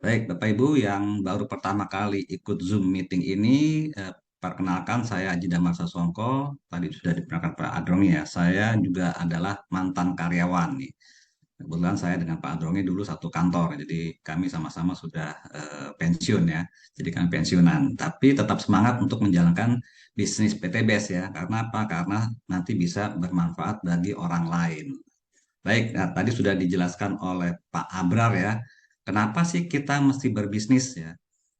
Baik, Bapak Ibu yang baru pertama kali ikut Zoom meeting ini, perkenalkan saya Aji Damar Sasongko. Tadi sudah diperkenalkan Pak Adroni ya. Saya juga adalah mantan karyawan nih. Kebetulan saya dengan Pak Adroni dulu satu kantor, jadi kami sama-sama sudah pensiun ya. Jadi kami pensiunan, tapi tetap semangat untuk menjalankan bisnis PTBS ya. Karena apa? Karena nanti bisa bermanfaat bagi orang lain. Baik, nah, tadi sudah dijelaskan oleh Pak Abrar ya, kenapa sih kita mesti berbisnis ya?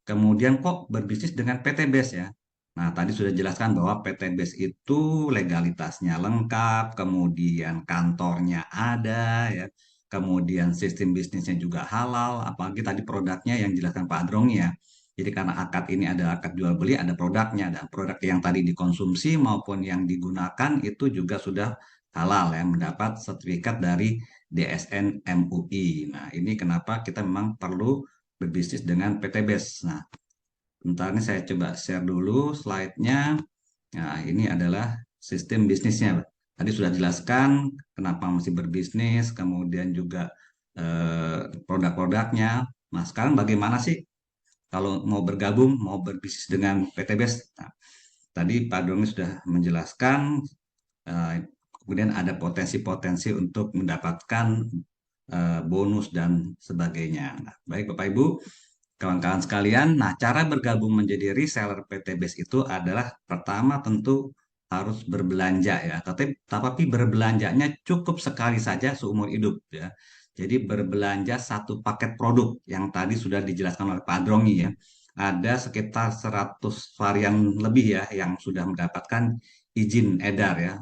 Kemudian kok berbisnis dengan PTBS ya? Nah, tadi sudah dijelaskan bahwa PTBS itu legalitasnya lengkap, kemudian kantornya ada ya, kemudian sistem bisnisnya juga halal, apalagi tadi produknya yang dijelaskan Pak Adrong ya. Jadi karena akad ini ada akad jual beli, ada produknya, dan produk yang tadi dikonsumsi maupun yang digunakan itu juga sudah halal ya, mendapat sertifikat dari DSN MUI. Nah, ini kenapa kita memang perlu berbisnis dengan PTBS. Nah, bentar ini saya coba share dulu slide-nya. Nah, ini adalah sistem bisnisnya. Tadi sudah jelaskan kenapa mesti berbisnis, kemudian juga produk-produknya. Nah, sekarang bagaimana sih kalau mau bergabung, mau berbisnis dengan PTBS? Nah, tadi Pak Doni sudah menjelaskan. Eh, Kemudian ada potensi-potensi untuk mendapatkan bonus dan sebagainya. Nah, baik Bapak Ibu, kawan-kawan sekalian, nah cara bergabung menjadi reseller PTBS itu adalah pertama tentu harus berbelanja ya, tapi berbelanjanya cukup sekali saja seumur hidup ya. Jadi berbelanja satu paket produk yang tadi sudah dijelaskan oleh Pak Drongi ya. Ada sekitar 100 varian lebih ya yang sudah mendapatkan izin edar ya.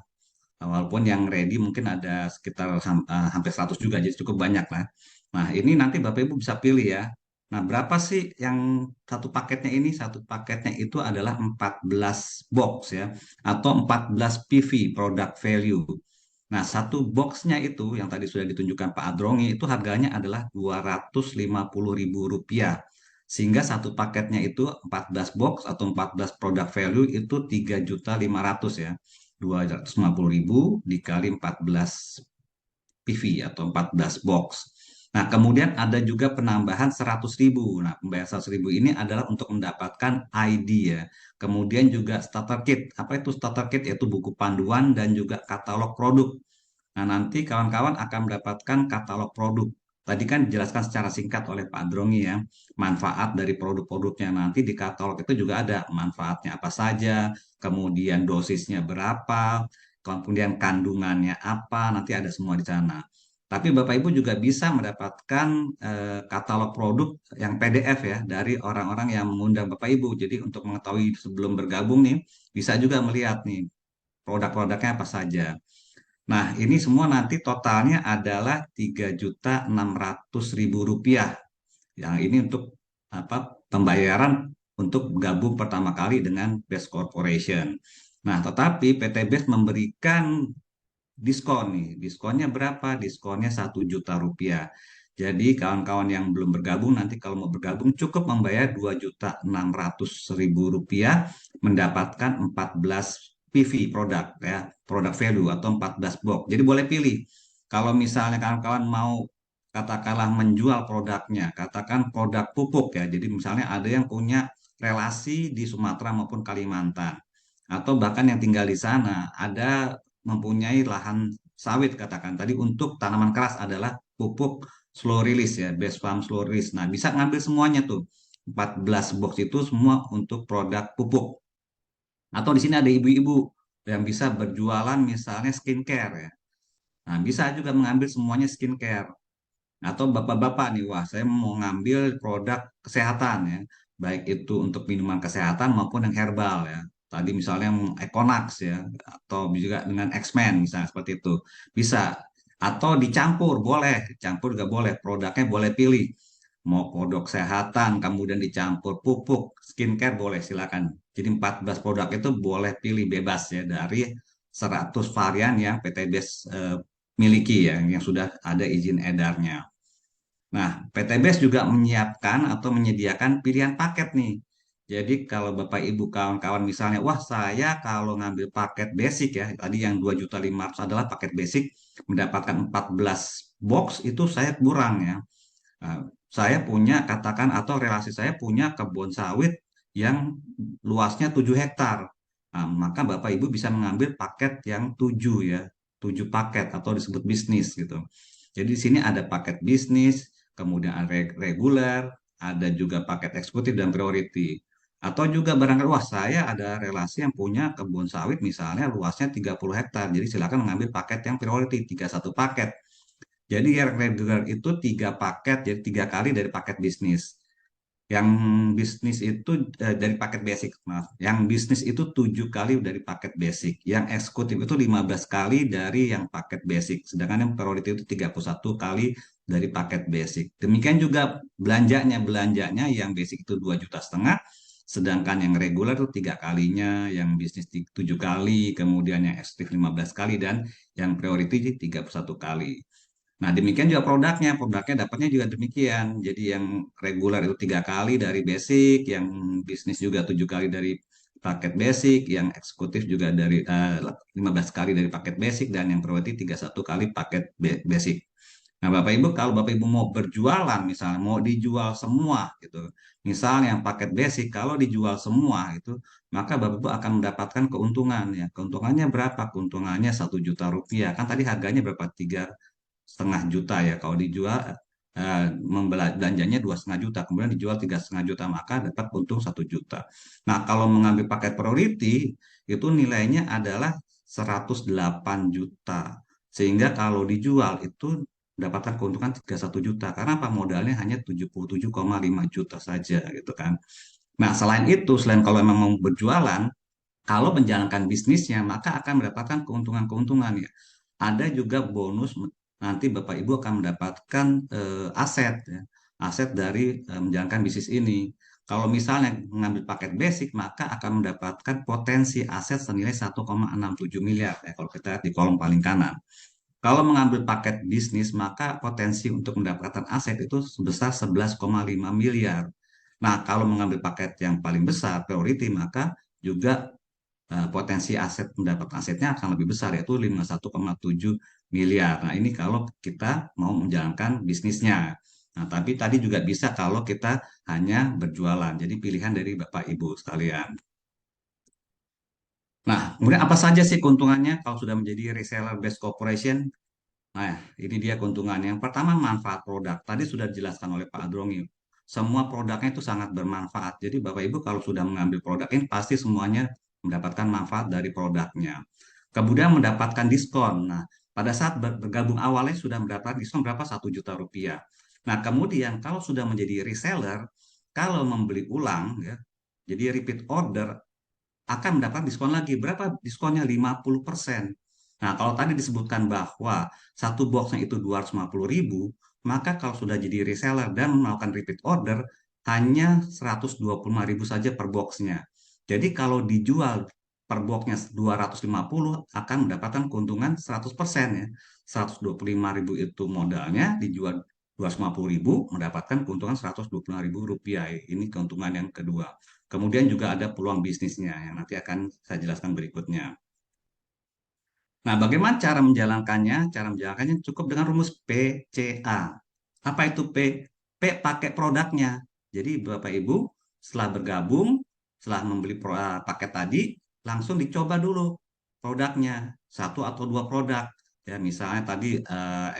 Walaupun yang ready mungkin ada sekitar hampir 100 juga, jadi cukup banyak lah. Nah, ini nanti Bapak Ibu bisa pilih ya. Nah, berapa sih yang satu paketnya ini? Satu paketnya itu adalah 14 box ya, atau 14 PV, product value. Nah, satu boxnya itu yang tadi sudah ditunjukkan Pak Adrongi itu harganya adalah Rp250.000. Sehingga satu paketnya itu 14 box atau 14 product value itu 3.500.000 ya. 250.000 dikali 14 PV atau 14 box. Nah, kemudian ada juga penambahan 100.000. Nah, pembayaran 100.000 ini adalah untuk mendapatkan ID ya. Kemudian juga starter kit. Apa itu starter kit? Yaitu buku panduan dan juga katalog produk. Nah, nanti kawan-kawan akan mendapatkan katalog produk. Tadi kan dijelaskan secara singkat oleh Pak Drongi ya, manfaat dari produk-produknya. Nanti di katalog itu juga ada manfaatnya apa saja, kemudian dosisnya berapa, kemudian kandungannya apa, nanti ada semua di sana. Tapi Bapak Ibu juga bisa mendapatkan katalog produk yang PDF ya dari orang-orang yang mengundang Bapak Ibu. Jadi untuk mengetahui sebelum bergabung nih, bisa juga melihat nih produk-produknya apa saja. Nah, ini semua nanti totalnya adalah Rp3.600.000. Yang ini untuk apa? Pembayaran untuk gabung pertama kali dengan Best Corporation. Nah, tetapi PT Best memberikan diskon nih. Diskonnya berapa? Diskonnya Rp1.000.000. Jadi kawan-kawan yang belum bergabung nanti kalau mau bergabung cukup membayar Rp2.600.000 mendapatkan 14 PV produk ya, produk value atau 14 box. Jadi boleh pilih. Kalau misalnya kawan-kawan mau katakanlah menjual produknya, katakan produk pupuk ya. Jadi misalnya ada yang punya relasi di Sumatera maupun Kalimantan atau bahkan yang tinggal di sana ada mempunyai lahan sawit katakan tadi untuk tanaman keras adalah pupuk slow release ya, best farm slow release. Nah, bisa ngambil semuanya tuh. 14 box itu semua untuk produk pupuk. Atau di sini ada ibu-ibu yang bisa berjualan misalnya skincare ya. Nah, bisa juga mengambil semuanya skincare. Atau bapak-bapak nih, wah saya mau ngambil produk kesehatan ya, baik itu untuk minuman kesehatan maupun yang herbal ya. Tadi misalnya yang Econax ya, atau juga dengan X-Men misalnya seperti itu. Bisa. Atau dicampur, boleh. Campur juga boleh, produknya boleh pilih. Mau produk kesehatan, kemudian dicampur pupuk, skincare boleh, silakan. Jadi 14 produk itu boleh pilih bebas ya dari 100 varian yang PTBS miliki ya, yang sudah ada izin edarnya. Nah, PTBS juga menyiapkan atau menyediakan pilihan paket nih. Jadi kalau Bapak Ibu kawan-kawan misalnya, wah saya kalau ngambil paket basic ya, tadi yang 2.500.000 adalah paket basic, mendapatkan 14 box itu saya kurang ya. Nah, saya punya katakan atau relasi saya punya kebun sawit yang luasnya 7 hektar. Nah, maka Bapak Ibu bisa mengambil paket yang 7 ya, 7 paket atau disebut bisnis gitu. Jadi di sini ada paket bisnis, kemudian ada reguler, ada juga paket eksekutif dan priority. Atau juga barangkali, wah saya ada relasi yang punya kebun sawit misalnya luasnya 30 hektar. Jadi silakan mengambil paket yang priority, 31 paket. Jadi yang regular itu 3 paket, jadi 3 kali dari paket bisnis. Yang bisnis itu dari paket basic, maaf. Yang bisnis itu 7 kali dari paket basic. Yang eksekutif itu 15 kali dari yang paket basic. Sedangkan yang priority itu 31 kali dari paket basic. Demikian juga belanjanya. Belanjanya yang basic itu 2,5 juta. Sedangkan yang regular itu 3 kalinya, yang bisnis 7 kali, kemudian yang eksekutif 15 kali, dan yang priority 31 kali. Nah, demikian juga produknya. Produknya dapatnya juga demikian. Jadi yang reguler itu 3 kali dari basic, yang bisnis juga 7 kali dari paket basic, yang eksekutif juga dari 15 kali dari paket basic, dan yang priority 31 kali paket basic. Nah, Bapak Ibu, kalau Bapak Ibu mau berjualan, misalnya mau dijual semua gitu. Misalnya yang paket basic, kalau dijual semua itu, maka Bapak Ibu akan mendapatkan keuntungan ya. Keuntungannya berapa? Keuntungannya 1 juta rupiah. Kan tadi harganya berapa? 3,5 juta ya. Kalau dijual belanjanya 2,5 juta, kemudian dijual 3,5 juta, maka dapat untung 1 juta. Nah, kalau mengambil paket priority itu nilainya adalah 108 juta. Sehingga kalau dijual itu mendapatkan keuntungan 31 juta, karena apa, modalnya hanya 77,5 juta saja gitu kan. Nah, selain itu, selain kalau memang mau berjualan, kalau menjalankan bisnisnya, maka akan mendapatkan keuntungan-keuntungan ya. Ada juga bonus, nanti Bapak Ibu akan mendapatkan aset ya. Aset dari menjalankan bisnis ini. Kalau misalnya mengambil paket basic, maka akan mendapatkan potensi aset senilai 1,67 miliar ya, kalau kita lihat di kolom paling kanan. Kalau mengambil paket bisnis, maka potensi untuk mendapatkan aset itu sebesar 11,5 miliar. Nah, kalau mengambil paket yang paling besar, priority, maka juga potensi aset mendapat asetnya akan lebih besar, yaitu 51,7 miliar. Nah, ini kalau kita mau menjalankan bisnisnya. Nah, tapi tadi juga bisa kalau kita hanya berjualan. Jadi pilihan dari Bapak Ibu sekalian. Nah, kemudian apa saja sih keuntungannya kalau sudah menjadi reseller based corporation? Nah, ini dia keuntungannya. Yang pertama, manfaat produk. Tadi sudah dijelaskan oleh Pak Adrongi. Semua produknya itu sangat bermanfaat. Jadi Bapak Ibu kalau sudah mengambil produk ini pasti semuanya mendapatkan manfaat dari produknya. Kemudian mendapatkan diskon. Nah, pada saat bergabung awalnya sudah mendapatkan diskon berapa? 1 juta rupiah. Nah, kemudian kalau sudah menjadi reseller, kalau membeli ulang, ya, jadi repeat order, akan mendapat diskon lagi. Berapa diskonnya? 50%. Nah, kalau tadi disebutkan bahwa satu boxnya itu 250.000, maka kalau sudah jadi reseller dan melakukan repeat order, hanya 125.000 saja per boxnya. Jadi kalau dijual per boxnya 250, akan mendapatkan keuntungan 100% ya. 125.000 itu modalnya, dijual 250.000, mendapatkan keuntungan 125.000 rupiah. Ini keuntungan yang kedua. Kemudian juga ada peluang bisnisnya yang nanti akan saya jelaskan berikutnya. Nah, bagaimana cara menjalankannya? Cara menjalankannya cukup dengan rumus PCA. Apa itu P? P pakai produknya. Jadi Bapak Ibu setelah bergabung, setelah membeli paket tadi, langsung dicoba dulu produknya. Satu atau dua produk. Ya, misalnya tadi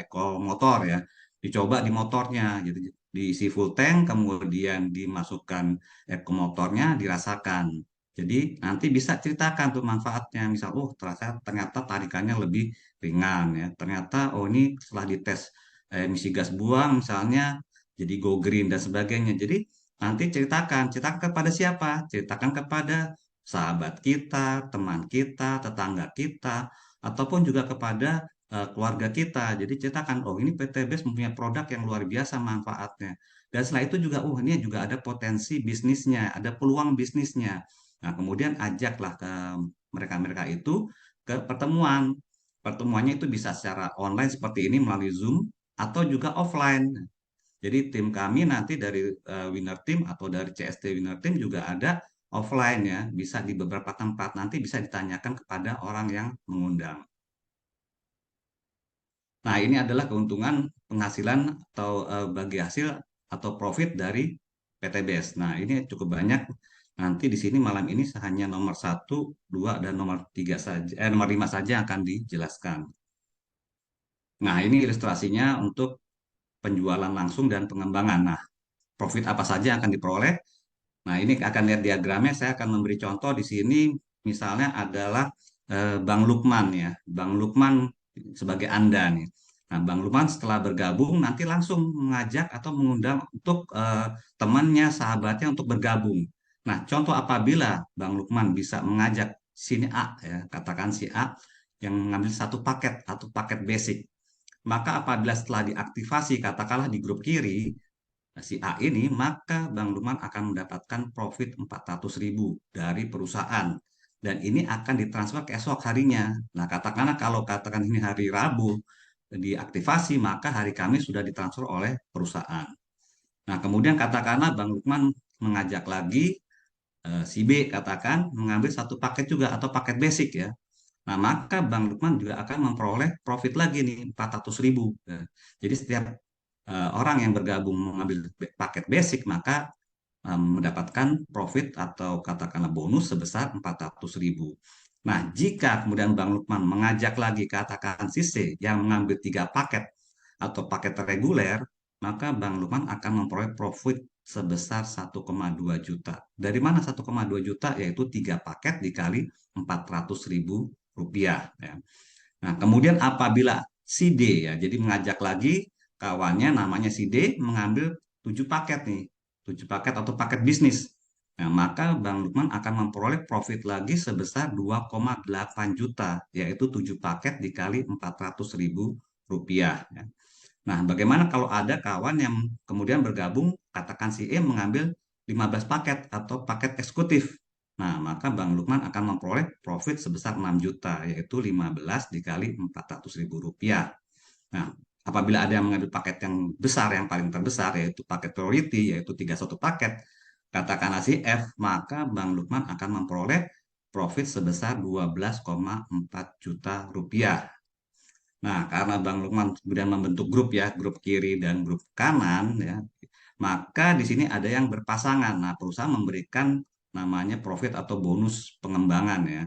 Eko Motor ya, dicoba di motornya. Jadi diisi full tank, kemudian dimasukkan Eko Motornya, dirasakan. Jadi nanti bisa ceritakan tuh manfaatnya. Misal, oh ternyata tarikannya lebih ringan ya. Ternyata oh ini setelah dites emisi gas buang misalnya jadi go green dan sebagainya. Jadi nanti ceritakan kepada siapa? Ceritakan kepada sahabat kita, teman kita, tetangga kita, ataupun juga kepada keluarga kita. Jadi ceritakan, oh ini PT BES mempunyai produk yang luar biasa manfaatnya. Dan setelah itu juga, oh ini juga ada potensi bisnisnya, ada peluang bisnisnya. Nah, kemudian ajaklah ke mereka-mereka itu ke pertemuan. Pertemuannya itu bisa secara online seperti ini melalui Zoom atau juga offline. Jadi tim kami nanti dari winner team atau dari CST winner team juga ada offline ya, bisa di beberapa tempat nanti bisa ditanyakan kepada orang yang mengundang. Nah, ini adalah keuntungan penghasilan atau bagi hasil atau profit dari PTBS. Nah, ini cukup banyak. Nanti di sini malam ini hanya nomor satu, dua, dan nomor tiga saja, nomor lima saja yang akan dijelaskan. Nah, ini ilustrasinya untuk penjualan langsung dan pengembangan. Nah, profit apa saja yang akan diperoleh. Nah, ini akan lihat diagramnya. Saya akan memberi contoh di sini. Misalnya adalah Bang Lukman ya. Bang Lukman sebagai Anda nih. Nah, Bang Lukman setelah bergabung nanti langsung mengajak atau mengundang untuk temannya, sahabatnya untuk bergabung. Nah, contoh apabila Bang Lukman bisa mengajak sini A ya, katakan si A yang mengambil satu paket atau paket basic. Maka apabila setelah diaktifasi katakanlah di grup kiri, si A ini, maka Bang Luman akan mendapatkan profit 400.000 dari perusahaan. Dan ini akan ditransfer ke esok harinya. Nah, katakanlah kalau katakan ini hari Rabu diaktifasi, maka hari Kamis sudah ditransfer oleh perusahaan. Nah, kemudian katakanlah Bang Lukman mengajak lagi si B katakan mengambil satu paket juga atau paket basic ya. Nah, maka Bang Lukman juga akan memperoleh profit lagi nih 400.000. Ya. Jadi setiap orang yang bergabung mengambil paket basic maka mendapatkan profit atau katakanlah bonus sebesar 400.000. Nah, jika kemudian Bang Lukman mengajak lagi katakan si C yang mengambil tiga paket atau paket reguler, maka Bang Lukman akan memperoleh profit sebesar 1,2 juta. Dari mana 1,2 juta? Yaitu tiga paket dikali 400.000 rupiah. Ya. Nah, kemudian apabila si D ya, jadi mengajak lagi kawannya namanya si D mengambil 7 paket nih, 7 paket atau paket bisnis. Nah, maka Bang Lukman akan memperoleh profit lagi sebesar 2,8 juta, yaitu 7 paket dikali 400.000 rupiah. Ya. Nah, bagaimana kalau ada kawan yang kemudian bergabung, katakan si E mengambil 15 paket atau paket eksekutif. Nah, maka Bang Lukman akan memperoleh profit sebesar 6 juta, yaitu 15 dikali 400.000 rupiah. Nah, apabila ada yang mengambil paket yang besar, yang paling terbesar, yaitu paket priority, yaitu 31 paket, katakanlah si F, maka Bang Lukman akan memperoleh profit sebesar 12,4 juta rupiah. Nah, karena Bang Lukman kemudian membentuk grup ya, grup kiri dan grup kanan ya, maka di sini ada yang berpasangan. Nah, perusahaan memberikan namanya profit atau bonus pengembangan ya.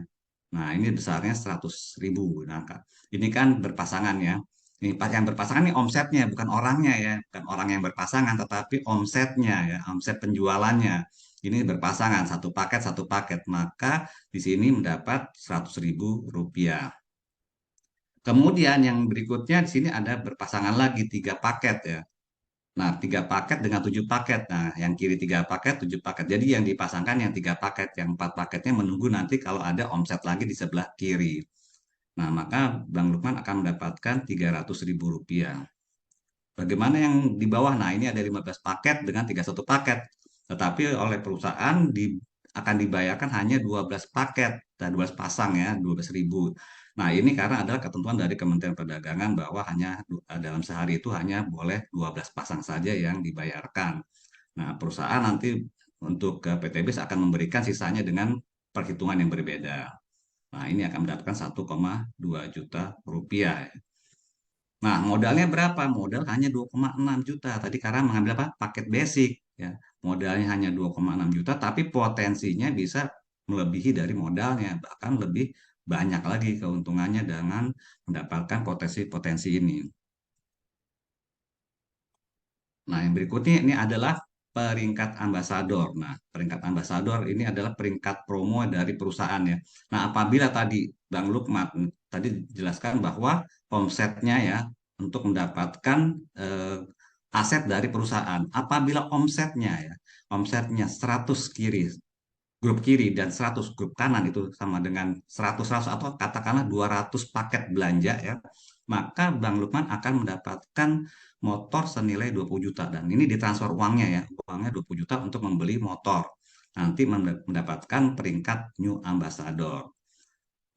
Nah, ini besarnya 100.000. Nah, ini kan berpasangan ya. Ini yang berpasangan ini omsetnya, bukan orangnya ya. Bukan orang yang berpasangan, tetapi omsetnya ya, omset penjualannya. Ini berpasangan, satu paket. Maka di sini mendapat 100.000 rupiah. Kemudian yang berikutnya di sini ada berpasangan lagi tiga paket ya. Nah, tiga paket dengan 7 paket. Nah, yang kiri 3 paket, 7 paket. Jadi yang dipasangkan yang 3 paket, yang 4 paketnya menunggu nanti kalau ada omset lagi di sebelah kiri. Nah, maka Bang Lukman akan mendapatkan 300.000 rupiah. Bagaimana yang di bawah? Nah, ini ada 15 paket dengan 31 paket. Tetapi oleh perusahaan akan dibayarkan hanya 12 paket dan 12 pasang ya, 12.000. Nah, ini karena adalah ketentuan dari Kementerian Perdagangan bahwa hanya dalam sehari itu hanya boleh 12 pasang saja yang dibayarkan. Nah, perusahaan nanti untuk ke PTBIS akan memberikan sisanya dengan perhitungan yang berbeda. Nah, ini akan mendapatkan 1,2 juta rupiah. Nah, modalnya berapa? Modal hanya 2,6 juta. Tadi karena mengambil apa? Paket basic ya. Modalnya hanya 2,6 juta, tapi potensinya bisa melebihi dari modalnya, bahkan lebih banyak lagi keuntungannya dengan mendapatkan potensi-potensi ini. Nah, yang berikutnya ini adalah peringkat ambasador. Nah, peringkat ambasador ini adalah peringkat promo dari perusahaan ya. Nah, apabila tadi Bang Lukman tadi jelaskan bahwa omsetnya ya untuk mendapatkan eh, aset dari perusahaan. Apabila omsetnya 100 kiri, grup kiri dan 100 grup kanan itu sama dengan 100 atau katakanlah 200 paket belanja ya, maka Bang Lukman akan mendapatkan motor senilai 20 juta dan ini ditransfer uangnya ya, uangnya 20 juta untuk membeli motor. Nanti mendapatkan peringkat New Ambassador.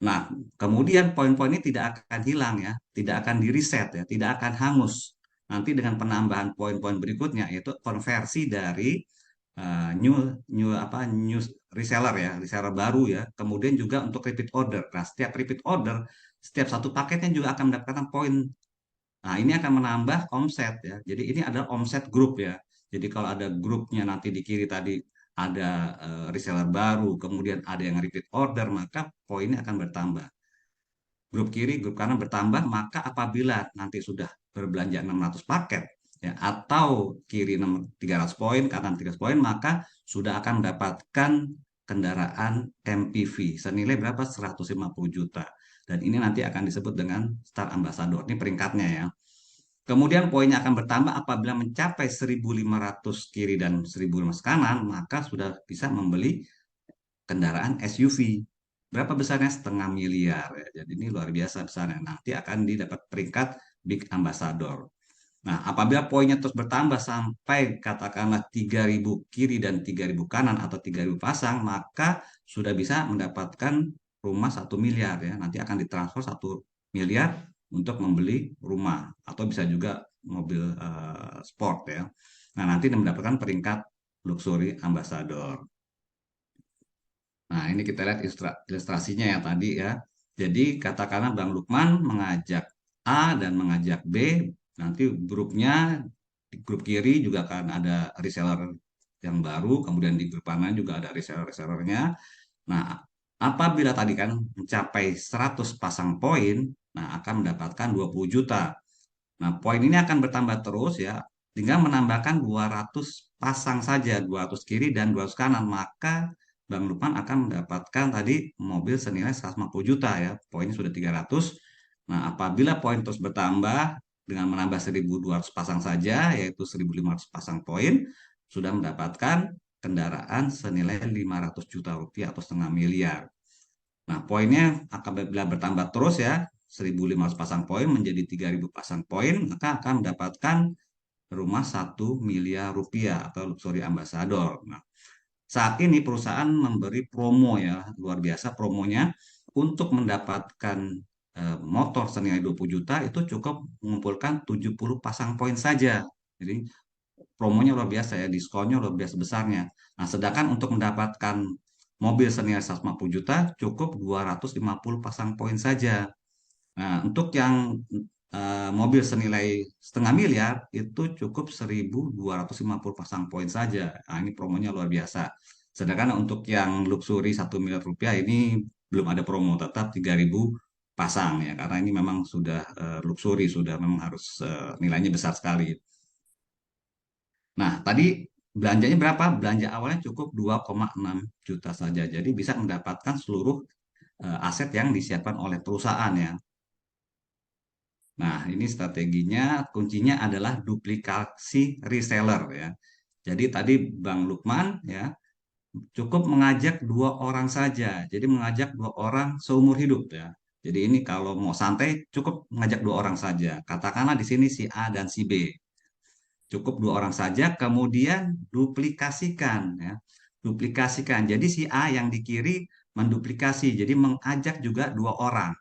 Nah, kemudian poin-poin ini tidak akan hilang ya, tidak akan di-reset ya, tidak akan hangus. nanti dengan penambahan poin-poin berikutnya itu konversi dari new new apa new reseller ya, reseller baru ya. Kemudian juga untuk repeat order. Nah, setiap repeat order, setiap satu paketnya juga akan mendapatkan poin. Nah, ini akan menambah omset ya. Jadi ini adalah omset grup ya. Jadi kalau ada grupnya nanti di kiri tadi ada reseller baru, kemudian ada yang repeat order, maka poinnya akan bertambah. Grup kiri, grup kanan bertambah, maka apabila nanti sudah berbelanja 600 paket, ya, atau kiri 300 poin, kanan 300 poin, maka sudah akan mendapatkan kendaraan MPV senilai berapa? 150 juta. Dan ini nanti akan disebut dengan Star Ambassador. Ini peringkatnya ya. Kemudian poinnya akan bertambah apabila mencapai 1.500 kiri dan 1.500 kanan, maka sudah bisa membeli kendaraan SUV. Berapa besarnya? 0,5 miliar. Ya. Jadi ini luar biasa besarnya. Nanti akan didapat peringkat Big Ambassador. Nah, apabila poinnya terus bertambah sampai katakanlah 3.000 kiri dan 3.000 kanan atau 3.000 pasang, maka sudah bisa mendapatkan rumah 1 miliar ya. Nanti akan ditransfer 1 miliar untuk membeli rumah atau bisa juga mobil sport ya. Nah, nanti mendapatkan peringkat luxury ambassador. Nah, ini kita lihat ilustrasinya ya tadi ya. Jadi katakanlah Bang Lukman mengajak A dan mengajak B, nanti grupnya di grup kiri juga akan ada reseller yang baru, kemudian di grup kanan juga ada reseller-resellernya. Nah, apabila tadi kan mencapai 100 pasang poin, nah akan mendapatkan 20 juta. Nah, poin ini akan bertambah terus ya, tinggal menambahkan 200 pasang saja, 200 kiri dan 200 kanan, maka Bang Lukman akan mendapatkan tadi mobil senilai 150 juta ya, poinnya sudah 300. Nah, apabila poin terus bertambah dengan menambah 1.200 pasang saja, yaitu 1.500 pasang poin, sudah mendapatkan kendaraan senilai 500 juta rupiah atau 0,5 miliar. Nah, poinnya akan bila bertambah terus ya, 1.500 pasang poin menjadi 3.000 pasang poin, maka akan mendapatkan rumah 1 miliar rupiah atau luxury ambassador. Nah, saat ini perusahaan memberi promo ya, luar biasa promonya untuk mendapatkan motor senilai 20 juta itu cukup mengumpulkan 70 pasang poin saja. Jadi promonya luar biasa ya, diskonnya luar biasa besarnya. Nah, sedangkan untuk mendapatkan mobil senilai 150 juta cukup 250 pasang poin saja. Nah, untuk yang mobil senilai 0,5 miliar itu cukup 1.250 pasang poin saja. Nah, ini promonya luar biasa. Sedangkan untuk yang luxury 1 miliar rupiah ini belum ada promo, tetap 3.000 pasang ya, karena ini memang sudah luxury, sudah memang harus nilainya besar sekali. Nah, tadi belanjanya berapa? Belanja awalnya cukup 2,6 juta saja. Jadi bisa mendapatkan seluruh aset yang disiapkan oleh perusahaan ya. Nah, ini strateginya, kuncinya adalah duplikasi reseller ya. Jadi tadi Bang Lukman ya cukup mengajak 2 orang saja. Jadi mengajak 2 orang seumur hidup ya. Jadi ini kalau mau santai cukup mengajak 2 orang saja. Katakanlah di sini si A dan si B. Cukup 2 orang saja, kemudian duplikasikan ya. Duplikasikan. Jadi si A yang di kiri menduplikasi, jadi mengajak juga 2 orang.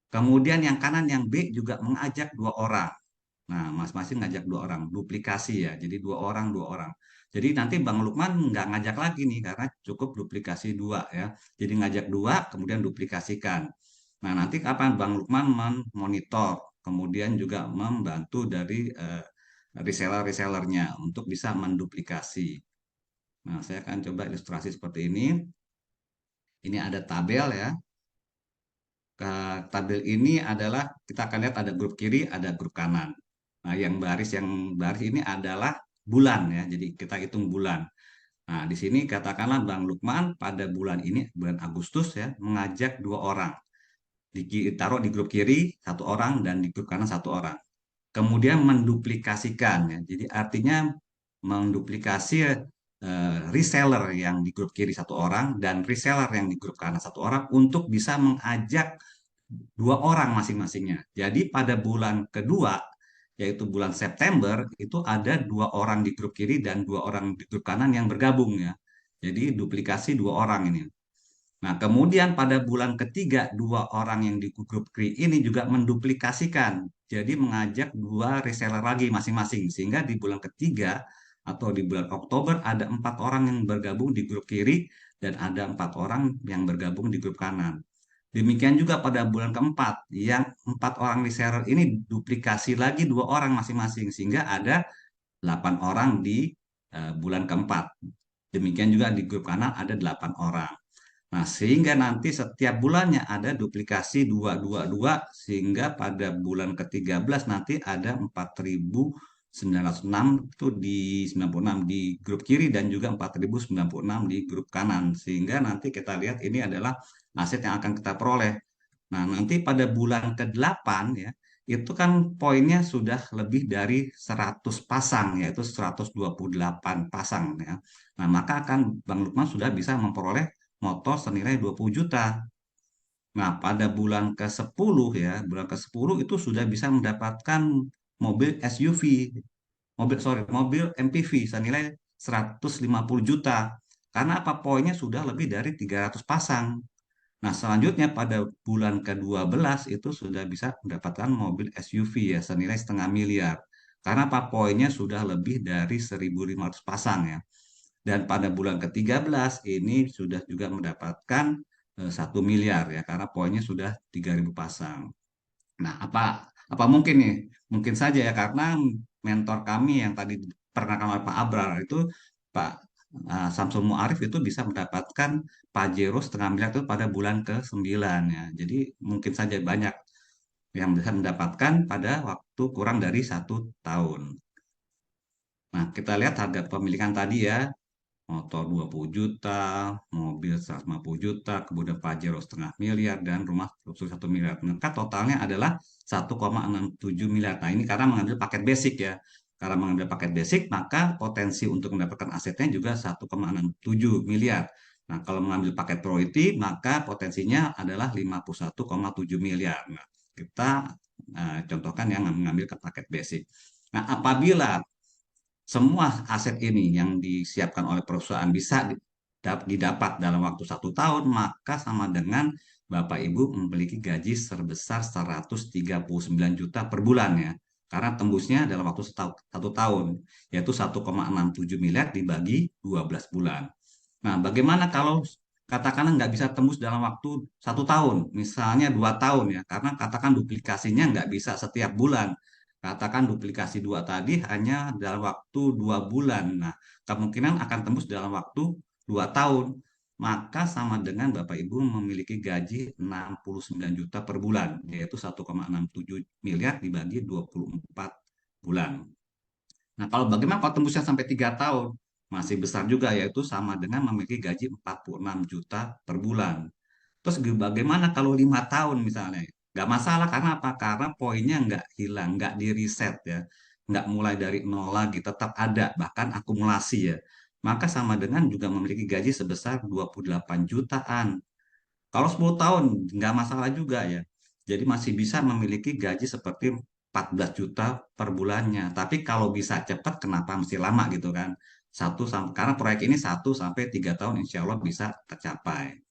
Kemudian yang kanan yang B juga mengajak 2 orang. Nah, masing-masing ngajak 2 orang, duplikasi ya. Jadi 2 orang, 2 orang. Jadi nanti Bang Lukman nggak ngajak lagi nih karena cukup duplikasi 2 ya. Jadi ngajak 2, kemudian duplikasikan. Nah, nanti kapan Bang Lukman memonitor, kemudian juga membantu dari reseller-resellernya untuk bisa menduplikasi. Nah, saya akan coba ilustrasi seperti ini. Ini ada tabel ya. Tabel ini adalah kita akan lihat ada grup kiri, ada grup kanan. Nah, yang baris ini adalah bulan ya. Jadi kita hitung bulan. Nah, di sini katakanlah Bang Lukman pada bulan ini, bulan Agustus ya, mengajak 2 orang. Ditaruh di grup kiri 1 orang dan di grup kanan 1 orang. Kemudian menduplikasikan ya. Jadi artinya menduplikasi reseller yang di grup kiri 1 orang dan reseller yang di grup kanan 1 orang untuk bisa mengajak 2 orang masing-masingnya. Jadi pada bulan kedua, yaitu bulan September, itu ada 2 orang di grup kiri dan 2 orang di grup kanan yang bergabung ya. Jadi duplikasi 2 orang ini. Nah, kemudian pada bulan ketiga, dua orang yang di grup KRI ini juga menduplikasikan. Jadi mengajak dua reseller lagi masing-masing. Sehingga di bulan ketiga atau di bulan Oktober ada 4 orang yang bergabung di grup kiri dan ada 4 orang yang bergabung di grup kanan. Demikian juga pada bulan keempat, yang 4 orang reseller ini duplikasi lagi dua orang masing-masing. Sehingga ada 8 orang di bulan keempat. Demikian juga di grup kanan ada 8 orang. Nah, sehingga nanti setiap bulannya ada duplikasi 222 sehingga pada bulan ke-13 nanti ada 4.906 itu di 96 di grup kiri dan juga 4.096 di grup kanan. Sehingga nanti kita lihat ini adalah aset yang akan kita peroleh. Nah, nanti pada bulan ke-8 ya, itu kan poinnya sudah lebih dari 100 pasang, yaitu 128 pasang ya. Nah, maka akan Bang Lukman sudah bisa memperoleh motor senilai 20 juta. Nah, pada bulan ke-10 ya, bulan ke-10 itu sudah bisa mendapatkan mobil SUV, mobil MPV senilai 150 juta. Karena apa? Poinnya sudah lebih dari 300 pasang. Nah, selanjutnya pada bulan ke-12 itu sudah bisa mendapatkan mobil SUV ya senilai 500 000 000. Karena apa? Poinnya sudah lebih dari 1.500 pasang ya. Dan pada bulan ke-13 ini sudah juga mendapatkan 1 miliar ya karena poinnya sudah 3.000 pasang. Nah, apa mungkin nih? Mungkin saja ya karena mentor kami yang tadi pernah oleh Pak Abrar itu Pak Samsul Muarif itu bisa mendapatkan Pajero 0,5 miliar itu pada bulan ke-9 ya. Jadi mungkin saja banyak yang bisa mendapatkan pada waktu kurang dari 1 tahun. Nah, kita lihat harga pemilikan tadi ya, motor 20 juta, mobil 150 juta, kemudian Pajero 0,5 miliar, dan rumah 1 miliar. Maka totalnya adalah 1,67 miliar. Nah, ini karena mengambil paket basic ya. Karena mengambil paket basic, maka potensi untuk mendapatkan asetnya juga 1,67 miliar. Nah, kalau mengambil paket priority, maka potensinya adalah 51,7 miliar. Nah, kita contohkan yang mengambil ke paket basic. Nah, apabila semua aset ini yang disiapkan oleh perusahaan bisa didapat dalam waktu 1 tahun, maka sama dengan Bapak Ibu memiliki gaji sebesar 139 juta per bulan ya. Karena tembusnya dalam waktu 1 tahun, yaitu 1,67 miliar dibagi 12 bulan. Nah, bagaimana kalau katakanlah nggak bisa tembus dalam waktu 1 tahun, misalnya 2 tahun ya, karena katakan duplikasinya nggak bisa setiap bulan. Katakan duplikasi dua tadi hanya dalam waktu 2 bulan. Nah, kemungkinan akan tembus dalam waktu 2 tahun. Maka sama dengan Bapak Ibu memiliki gaji 69 juta per bulan, yaitu 1,67 miliar dibagi 24 bulan. Nah, kalau bagaimana kalau tembusnya sampai 3 tahun? Masih besar juga, yaitu sama dengan memiliki gaji 46 juta per bulan. Terus bagaimana kalau 5 tahun misalnya? Nggak masalah, karena apa? Karena poinnya nggak hilang, nggak di reset ya. Nggak mulai dari nol lagi, tetap ada, bahkan akumulasi ya. Maka sama dengan juga memiliki gaji sebesar 28 jutaan. Kalau 10 tahun nggak masalah juga ya. Jadi masih bisa memiliki gaji seperti 14 juta per bulannya. Tapi kalau bisa cepat kenapa mesti lama gitu kan? Karena proyek ini 1 sampai 3 tahun insya Allah bisa tercapai.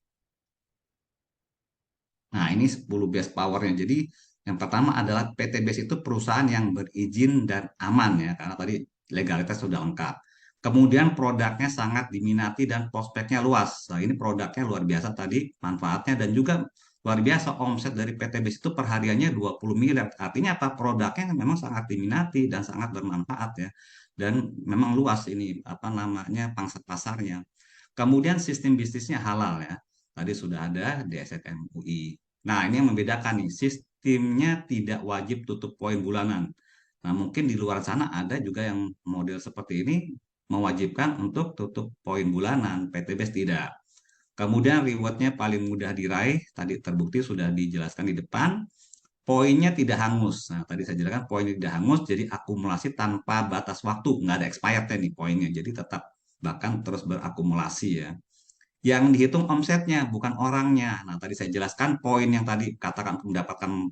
Nah, ini 10 best powernya. Jadi yang pertama adalah PT BES itu perusahaan yang berizin dan aman ya, karena tadi legalitas sudah lengkap. Kemudian produknya sangat diminati dan prospeknya luas. Nah, ini produknya luar biasa tadi, manfaatnya dan juga luar biasa omset dari PT BES itu perhariannya 20 miliar. Artinya apa? Produknya memang sangat diminati dan sangat bermanfaat ya. Dan memang luas ini apa namanya pangsa pasarnya. Kemudian sistem bisnisnya halal ya. Tadi sudah ada DSN MUI. Nah, ini yang membedakan nih, sistemnya tidak wajib tutup poin bulanan. Nah, mungkin di luar sana ada juga yang model seperti ini mewajibkan untuk tutup poin bulanan, PTBS tidak. Kemudian rewardnya paling mudah diraih, tadi terbukti sudah dijelaskan di depan, poinnya tidak hangus. Nah, tadi saya jelaskan poinnya tidak hangus, jadi akumulasi tanpa batas waktu, nggak ada expirednya nih poinnya, jadi tetap bahkan terus berakumulasi ya. Yang dihitung omsetnya, bukan orangnya. Nah, tadi saya jelaskan poin yang tadi katakan mendapatkan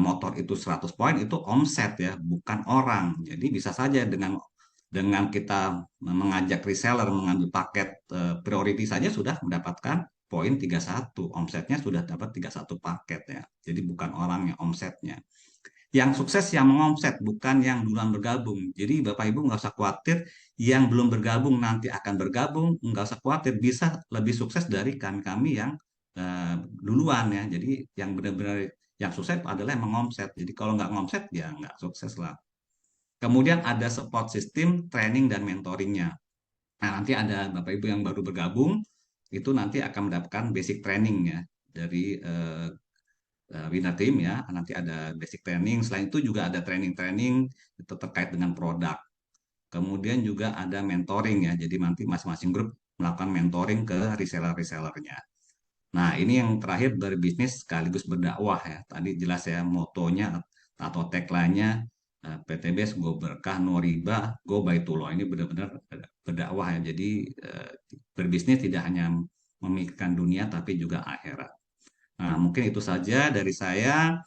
motor itu 100 poin, itu omset ya, bukan orang. Jadi bisa saja dengan kita mengajak reseller mengambil paket priority saja sudah mendapatkan 1,31, omsetnya sudah dapat 31 paket ya. Jadi bukan orangnya, omsetnya. Yang sukses yang mengomset, bukan yang duluan bergabung. Jadi Bapak Ibu nggak usah khawatir, yang belum bergabung nanti akan bergabung, nggak usah khawatir, bisa lebih sukses dari kami yang duluan ya. Jadi yang benar-benar yang sukses adalah yang mengomset. Jadi kalau nggak ngomset ya nggak sukses lah. Kemudian ada support system, training dan mentoringnya. Nah, nanti ada Bapak Ibu yang baru bergabung, itu nanti akan mendapatkan basic training ya dari Winner Team ya. Nanti ada basic training. Selain itu juga ada training-training itu terkait dengan produk. Kemudian juga ada mentoring ya. Jadi nanti masing-masing grup melakukan mentoring ke reseller-resellernya. Nah, ini yang terakhir berbisnis sekaligus berdakwah ya. Tadi jelas ya motonya atau tagline-nya PTBS Go Berkah No Riba Go Baitullah. Ini benar-benar berdakwah ya. Jadi berbisnis tidak hanya memikirkan dunia tapi juga akhirat. Nah, mungkin itu saja dari saya.